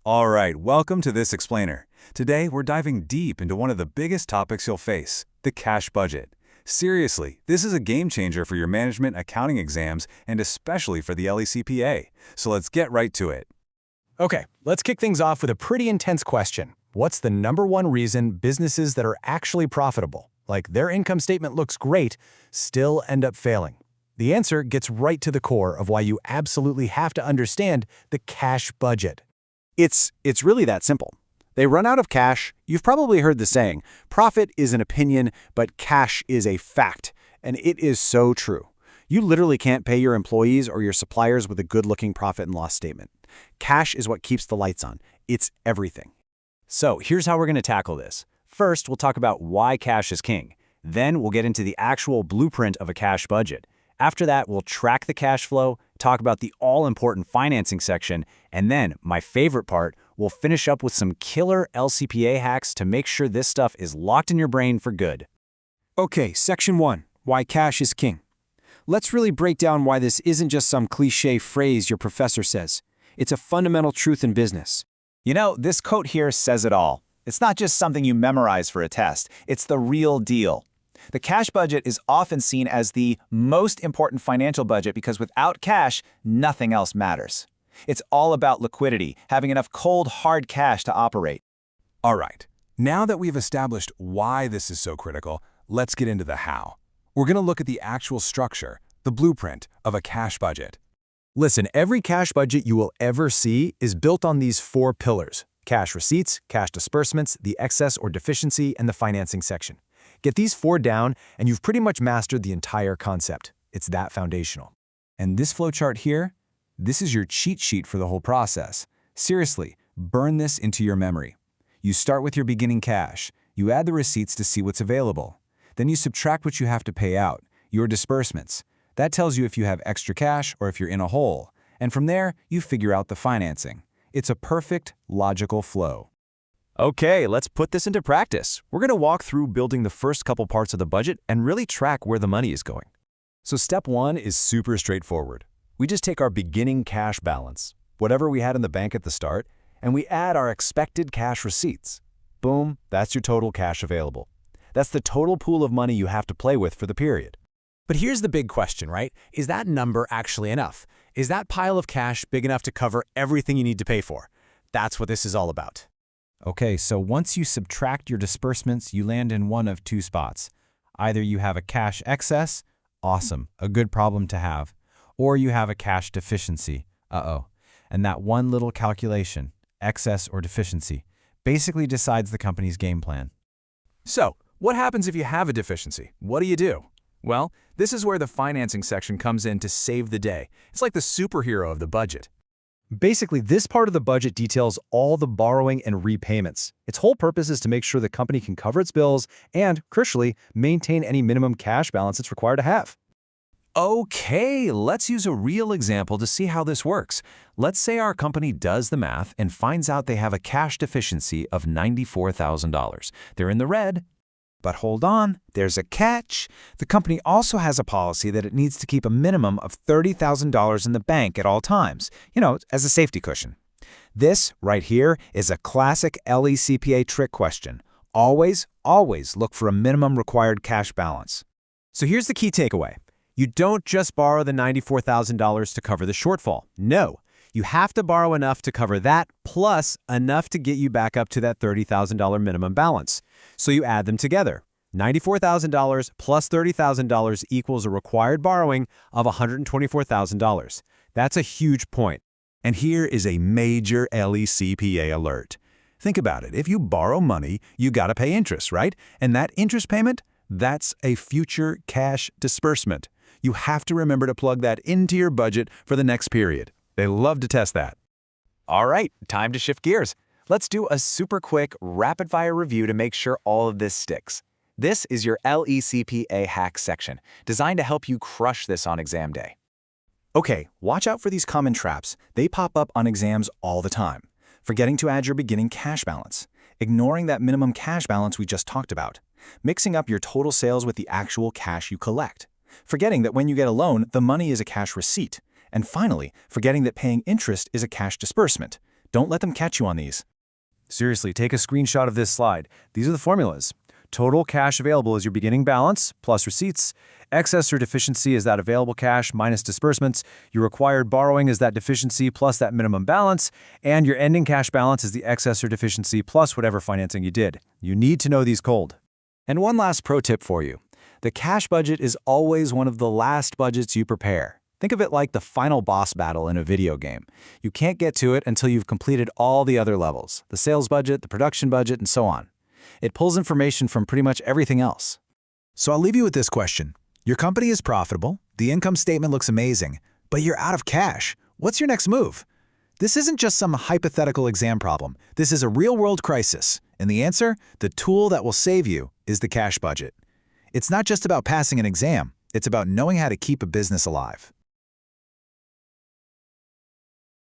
All right, welcome to This Explainer. Today, we're diving deep into one of the biggest topics you'll face, the cash budget. Seriously, this is a game changer for your management accounting exams and especially for the LECPA. So let's get right to it. Okay, let's kick things off with a pretty intense question. What's the number one reason businesses that are actually profitable, like their income statement looks great, still end up failing? The answer gets right to the core of why you absolutely have to understand the cash budget. It's really that simple. They run out of cash. You've probably heard the saying, profit is an opinion, but cash is a fact. And it is so true. You literally can't pay your employees or your suppliers with a good-looking profit and loss statement. Cash is what keeps the lights on. It's everything. So here's how we're going to tackle this. First, we'll talk about why cash is king. Then we'll get into the actual blueprint of a cash budget. After that, we'll track the cash flow, talk about the all-important financing section, and then, my favorite part, we'll finish up with some killer LCPA hacks to make sure this stuff is locked in your brain for good. Okay, Section 1, why cash is king. Let's really break down why this isn't just some cliché phrase your professor says. It's a fundamental truth in business. You know, this quote here says it all. It's not just something you memorize for a test. It's the real deal. The cash budget is often seen as the most important financial budget because without cash, nothing else matters. It's all about liquidity, having enough cold, hard cash to operate. All right, now that we've established why this is so critical, let's get into the how. We're going to look at the actual structure, the blueprint of a cash budget. Listen, every cash budget you will ever see is built on these four pillars: cash receipts, cash disbursements, the excess or deficiency, and the financing section. Get these four down, and you've pretty much mastered the entire concept. It's that foundational. And this flowchart here, this is your cheat sheet for the whole process. Seriously, burn this into your memory. You start with your beginning cash. You add the receipts to see what's available. Then you subtract what you have to pay out, your disbursements. That tells you if you have extra cash or if you're in a hole. And from there, you figure out the financing. It's a perfect, logical flow. Okay, let's put this into practice. We're going to walk through building the first couple parts of the budget and really track where the money is going. So step one is super straightforward. We just take our beginning cash balance, whatever we had in the bank at the start, and we add our expected cash receipts. Boom, that's your total cash available. That's the total pool of money you have to play with for the period. But here's the big question, right? Is that number actually enough? Is that pile of cash big enough to cover everything you need to pay for? That's what this is all about. Okay, so once you subtract your disbursements, you land in one of two spots. Either you have a cash excess, awesome, a good problem to have, or you have a cash deficiency, uh-oh. And that one little calculation, excess or deficiency, basically decides the company's game plan. So, what happens if you have a deficiency? What do you do? Well, this is where the financing section comes in to save the day. It's like the superhero of the budget. Basically, this part of the budget details all the borrowing and repayments. Its whole purpose is to make sure the company can cover its bills and, crucially, maintain any minimum cash balance it's required to have. Okay, let's use a real example to see how this works. Let's say our company does the math and finds out they have a cash deficiency of $94,000. They're in the red. But hold on, there's a catch. The company also has a policy that it needs to keep a minimum of $30,000 in the bank at all times, as a safety cushion. This right here is a classic LECPA trick question. Always, always look for a minimum required cash balance. So here's the key takeaway. You don't just borrow the $94,000 to cover the shortfall. No, you have to borrow enough to cover that plus enough to get you back up to that $30,000 minimum balance. So you add them together. $94,000 plus $30,000 equals a required borrowing of $124,000. That's a huge point. And here is a major LECPA alert. Think about it. If you borrow money, you got to pay interest, right? And that interest payment, that's a future cash disbursement. You have to remember to plug that into your budget for the next period. They love to test that. All right, time to shift gears. Let's do a super quick, rapid-fire review to make sure all of this sticks. This is your LECPA hack section, designed to help you crush this on exam day. Okay, watch out for these common traps. They pop up on exams all the time. Forgetting to add your beginning cash balance. Ignoring that minimum cash balance we just talked about. Mixing up your total sales with the actual cash you collect. Forgetting that when you get a loan, the money is a cash receipt. And finally, forgetting that paying interest is a cash disbursement. Don't let them catch you on these. Seriously, take a screenshot of this slide. These are the formulas. Total cash available is your beginning balance plus receipts. Excess or deficiency is that available cash minus disbursements. Your required borrowing is that deficiency plus that minimum balance. And your ending cash balance is the excess or deficiency plus whatever financing you did. You need to know these cold. And one last pro tip for you. The cash budget is always one of the last budgets you prepare. Think of it like the final boss battle in a video game. You can't get to it until you've completed all the other levels, the sales budget, the production budget, and so on. It pulls information from pretty much everything else. So I'll leave you with this question. Your company is profitable, the income statement looks amazing, but you're out of cash. What's your next move? This isn't just some hypothetical exam problem. This is a real-world crisis. And the answer, the tool that will save you, is the cash budget. It's not just about passing an exam. It's about knowing how to keep a business alive.